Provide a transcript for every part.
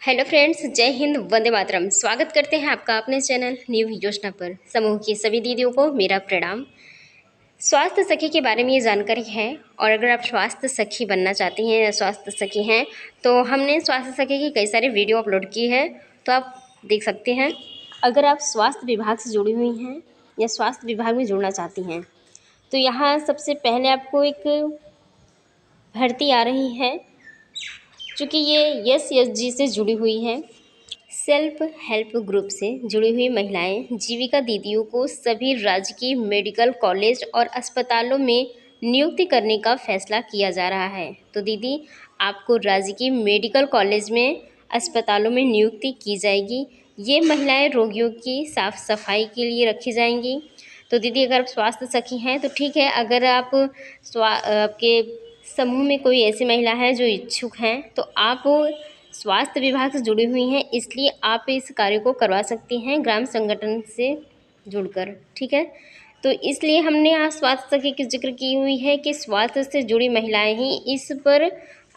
Hello friends, जय हिंद, वंदे मातरम। स्वागत करते हैं आपका अपने चैनल न्यू योजना पर। समूह की सभी दीदियों को मेरा प्रणाम। स्वास्थ्य सखी के बारे में ये जानकारी है, और अगर आप स्वास्थ्य सखी बनना चाहती हैं या स्वास्थ्य सखी हैं तो हमने स्वास्थ्य सखी की कई सारे वीडियो अपलोड की है, तो आप देख सकते हैं। अगर आप स्वास्थ्य विभाग से जुड़ी हुई हैं या स्वास्थ्य विभाग में जुड़ना चाहती हैं तो यहाँ सबसे पहले आपको एक भर्ती आ रही है, चूँकि ये SHG से जुड़ी हुई है। सेल्फ हेल्प ग्रुप से जुड़ी हुई महिलाएं जीविका दीदियों को सभी राजकीय मेडिकल कॉलेज और अस्पतालों में नियुक्ति करने का फैसला किया जा रहा है। तो दीदी, आपको राजकीय मेडिकल कॉलेज में, अस्पतालों में नियुक्ति की जाएगी। ये महिलाएं रोगियों की साफ सफाई के लिए रखी जाएंगी। तो दीदी, अगर आप स्वास्थ्य सखी हैं तो ठीक है। अगर आपके समूह में कोई ऐसी महिला है जो इच्छुक हैं तो आप स्वास्थ्य विभाग से जुड़ी हुई हैं, इसलिए आप इस कार्य को करवा सकती हैं ग्राम संगठन से जुड़कर, ठीक है। तो इसलिए हमने आज स्वास्थ्य सखी की जिक्र की हुई है कि स्वास्थ्य से जुड़ी महिलाएं ही इस पर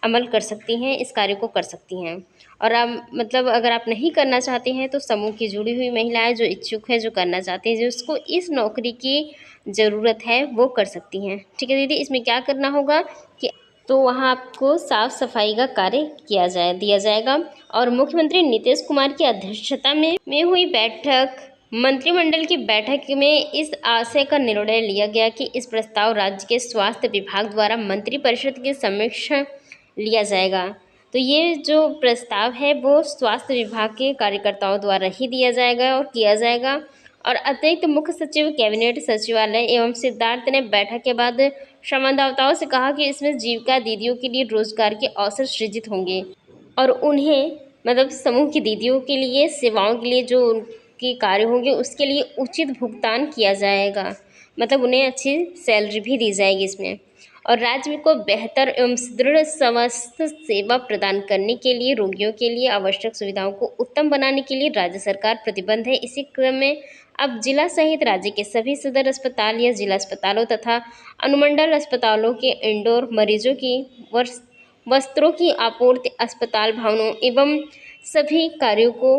अमल कर सकती हैं, इस कार्य को कर सकती हैं। और आप अगर आप नहीं करना चाहते हैं तो समूह की जुड़ी हुई महिलाएं जो इच्छुक है, जो करना चाहती हैं, जिसको इस नौकरी की ज़रूरत है, वो कर सकती हैं, ठीक है दीदी। इसमें क्या करना होगा कि तो वहाँ आपको साफ सफाई का कार्य दिया जाएगा। और मुख्यमंत्री नीतीश कुमार की अध्यक्षता में हुई बैठक, मंत्रिमंडल की बैठक में इस आशय का निर्णय लिया गया कि इस प्रस्ताव राज्य के स्वास्थ्य विभाग द्वारा मंत्रिपरिषद के समक्ष लिया जाएगा। तो ये जो प्रस्ताव है वो स्वास्थ्य विभाग के कार्यकर्ताओं द्वारा ही दिया जाएगा और किया जाएगा। और अतिरिक्त मुख्य सचिव कैबिनेट सचिवालय एवं सिद्धार्थ ने बैठक के बाद संवाददाताओं से कहा कि इसमें जीविका दीदियों के लिए रोजगार के अवसर सृजित होंगे और उन्हें समूह की दीदियों के लिए सेवाओं के लिए जो उनके कार्य होंगे उसके लिए उचित भुगतान किया जाएगा। उन्हें अच्छी सैलरी भी दी जाएगी इसमें। और राज्य को बेहतर एवं सुदृढ़ स्वास्थ्य सेवा प्रदान करने के लिए रोगियों के लिए आवश्यक सुविधाओं को उत्तम बनाने के लिए राज्य सरकार प्रतिबद्ध है। इसी क्रम में अब जिला सहित राज्य के सभी सदर अस्पताल या जिला अस्पतालों तथा अनुमंडल अस्पतालों के इंडोर मरीजों की वस्त्रों की आपूर्ति अस्पताल भवनों एवं सभी कार्यों को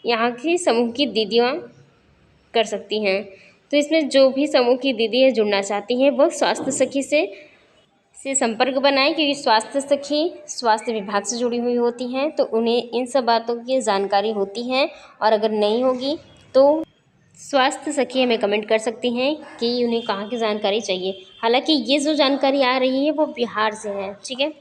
यहाँ की समूह की दीदियाँ कर सकती हैं। तो इसमें जो भी समूह की दीदी जुड़ना चाहती हैं वह स्वास्थ्य सखी से संपर्क बनाएं, क्योंकि स्वास्थ्य सखी स्वास्थ्य विभाग से जुड़ी हुई होती हैं तो उन्हें इन सब बातों की जानकारी होती है। और अगर नहीं होगी तो स्वास्थ्य सखी हमें कमेंट कर सकती हैं कि उन्हें कहाँ की जानकारी चाहिए। हालांकि ये जो जानकारी आ रही है वो बिहार से है, ठीक है।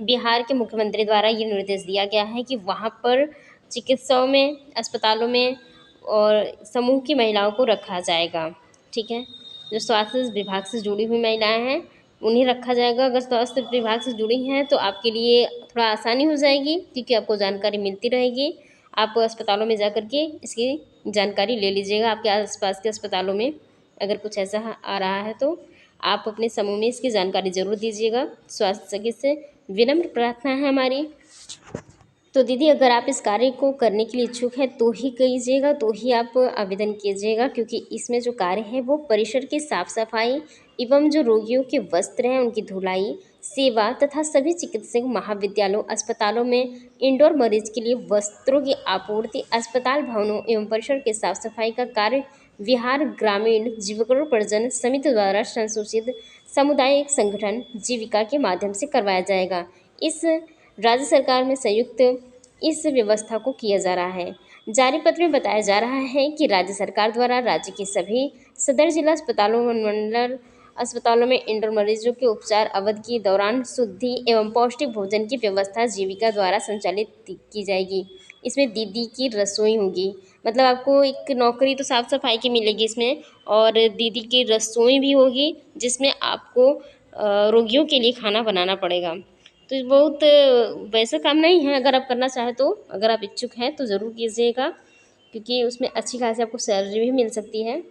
बिहार के मुख्यमंत्री द्वारा ये निर्देश दिया गया है कि वहाँ पर चिकित्साओं में, अस्पतालों में और समूह की महिलाओं को रखा जाएगा, ठीक है। जो स्वास्थ्य विभाग से जुड़ी हुई महिलाएं हैं उन्हें रखा जाएगा। अगर स्वास्थ्य विभाग से जुड़ी हैं तो आपके लिए थोड़ा आसानी हो जाएगी, क्योंकि आपको जानकारी मिलती रहेगी। आप अस्पतालों में जा कर के इसकी जानकारी ले लीजिएगा। आपके आसपास के अस्पतालों में अगर कुछ ऐसा आ रहा है तो आप अपने समूह में इसकी जानकारी ज़रूर दीजिएगा। स्वास्थ्य सखी से विनम्र प्रार्थना है हमारी। तो दीदी, अगर आप इस कार्य को करने के लिए इच्छुक हैं तो ही कीजिएगा, तो ही आप आवेदन कीजिएगा, क्योंकि इसमें जो कार्य है वो परिसर की साफ सफाई एवं जो रोगियों के वस्त्र हैं उनकी धुलाई, सेवा तथा सभी चिकित्सक महाविद्यालयों, अस्पतालों में इंडोर मरीज के लिए वस्त्रों की आपूर्ति, अस्पताल भवनों एवं परिसर के साफ सफाई का कार्य बिहार ग्रामीण जीविकोपार्जन समिति द्वारा संसूचित सामुदायिक संगठन जीविका के माध्यम से करवाया जाएगा। इस राज्य सरकार में संयुक्त इस व्यवस्था को किया जा रहा है। जारी पत्र में बताया जा रहा है कि राज्य सरकार द्वारा राज्य के सभी सदर जिला अस्पतालों व मंडल अस्पतालों में इंडोर मरीजों के उपचार अवधि के दौरान शुद्धि एवं पौष्टिक भोजन की व्यवस्था जीविका द्वारा संचालित की जाएगी। इसमें दीदी की रसोई होगी, आपको एक नौकरी तो साफ सफाई की मिलेगी इसमें, और दीदी की रसोई भी होगी जिसमें आपको रोगियों के लिए खाना बनाना पड़ेगा। तो ये बहुत वैसा काम नहीं है। अगर आप करना चाहें तो, अगर आप इच्छुक हैं तो ज़रूर कीजिएगा, क्योंकि उसमें अच्छी खासी आपको सैलरी भी मिल सकती है,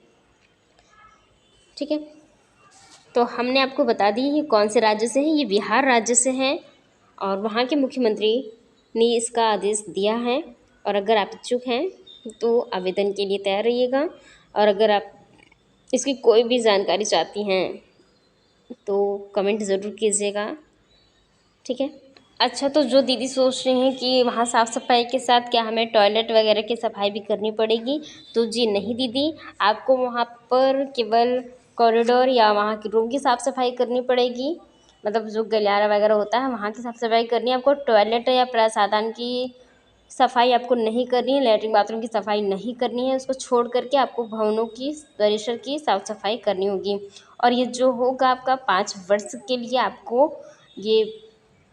ठीक है। तो हमने आपको बता दी ये कौन से राज्य से है। ये बिहार राज्य से है और वहाँ के मुख्यमंत्री ने इसका आदेश दिया है। और अगर आप इच्छुक हैं तो आवेदन के लिए तैयार रहिएगा। और अगर आप इसकी कोई भी जानकारी चाहती हैं तो कमेंट ज़रूर कीजिएगा, ठीक है। अच्छा, तो जो दीदी सोच रहे हैं कि वहाँ साफ़ सफाई के साथ क्या हमें टॉयलेट वगैरह की सफाई भी करनी पड़ेगी, तो जी नहीं दीदी, आपको वहाँ पर केवल कॉरिडोर या वहाँ की रूम की साफ़ सफाई करनी पड़ेगी। मतलब जो गलियारा वगैरह होता है वहाँ की साफ़ सफाई करनी है आपको। टॉयलेट या प्रसाधन की सफाई आपको नहीं करनी है, लैट्रिन बाथरूम की सफाई नहीं करनी है। उसको छोड़ करके आपको भवनों की, परिसर की साफ़ सफाई करनी होगी। और ये जो होगा आपका 5 वर्ष के लिए, आपको ये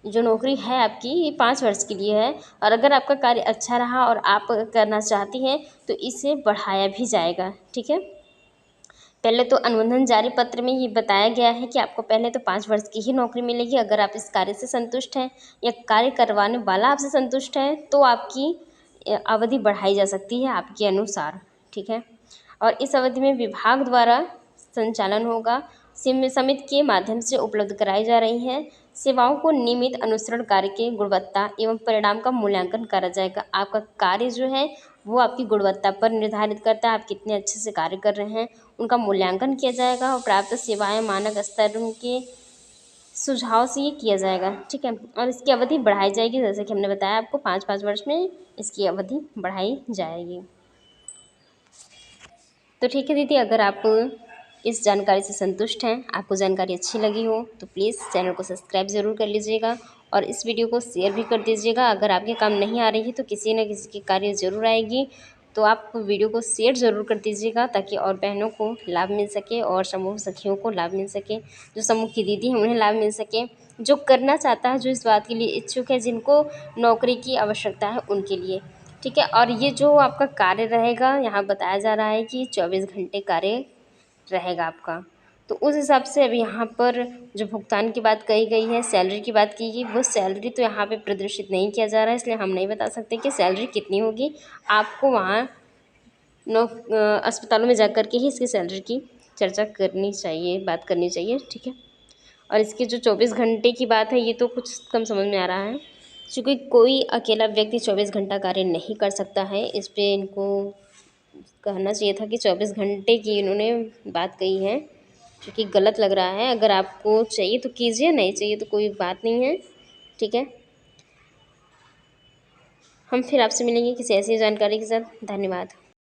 जो नौकरी है आपकी ये 5 वर्ष के लिए है। और अगर आपका कार्य अच्छा रहा और आप करना चाहती हैं तो इसे बढ़ाया भी जाएगा, ठीक है। पहले तो अनुबंधन जारी पत्र में ये बताया गया है कि आपको पहले तो 5 वर्ष की ही नौकरी मिलेगी। अगर आप इस कार्य से संतुष्ट हैं या कार्य करवाने वाला आपसे संतुष्ट है तो आपकी अवधि बढ़ाई जा सकती है आपके अनुसार, ठीक है। और इस अवधि में विभाग द्वारा संचालन होगा। समिति के माध्यम से उपलब्ध कराई जा रही हैं सेवाओं को नियमित अनुसरण कार्य के गुणवत्ता एवं परिणाम का मूल्यांकन करा जाएगा। आपका कार्य जो है वो आपकी गुणवत्ता पर निर्धारित करता है, आप कितने अच्छे से कार्य कर रहे हैं उनका मूल्यांकन किया जाएगा और प्राप्त सेवाएं मानक स्तर के सुझाव से ये किया जाएगा, ठीक है। और इसकी अवधि बढ़ाई जाएगी, जैसे कि हमने बताया आपको 5-5 वर्ष में इसकी अवधि बढ़ाई जाएगी। तो ठीक है दीदी, अगर आप इस जानकारी से संतुष्ट हैं, आपको जानकारी अच्छी लगी हो तो प्लीज़ चैनल को सब्सक्राइब ज़रूर कर लीजिएगा और इस वीडियो को शेयर भी कर दीजिएगा। अगर आपके काम नहीं आ रही है तो किसी न किसी की कार्य ज़रूर आएगी, तो आप वीडियो को शेयर ज़रूर कर दीजिएगा ताकि और बहनों को लाभ मिल सके और समूह सखियों को लाभ मिल सके। जो समूह की दीदी हैं उन्हें लाभ मिल सके, जो करना चाहता है, जो इस बात के लिए इच्छुक है, जिनको नौकरी की आवश्यकता है उनके लिए, ठीक है। और ये जो आपका कार्य रहेगा, यहाँ बताया जा रहा है कि 24 घंटे कार्य रहेगा आपका। तो उस हिसाब से अभी यहाँ पर जो भुगतान की बात कही गई है, सैलरी की बात की गई, वो सैलरी तो यहाँ पे प्रदर्शित नहीं किया जा रहा है, इसलिए हम नहीं बता सकते कि सैलरी कितनी होगी। आपको वहाँ अस्पतालों में जा कर के ही इसकी सैलरी की चर्चा करनी चाहिए, बात करनी चाहिए, ठीक है। और इसके जो 24 घंटे की बात है ये तो कुछ कम समझ में आ रहा है, क्योंकि कोई अकेला व्यक्ति 24 घंटा कार्य नहीं कर सकता है। इस पे इनको कहना चाहिए था कि 24 घंटे की इन्होंने बात कही है, जो कि गलत लग रहा है। अगर आपको चाहिए तो कीजिए, नहीं चाहिए तो कोई बात नहीं है, ठीक है। हम फिर आपसे मिलेंगे किसी ऐसी जानकारी के साथ। धन्यवाद।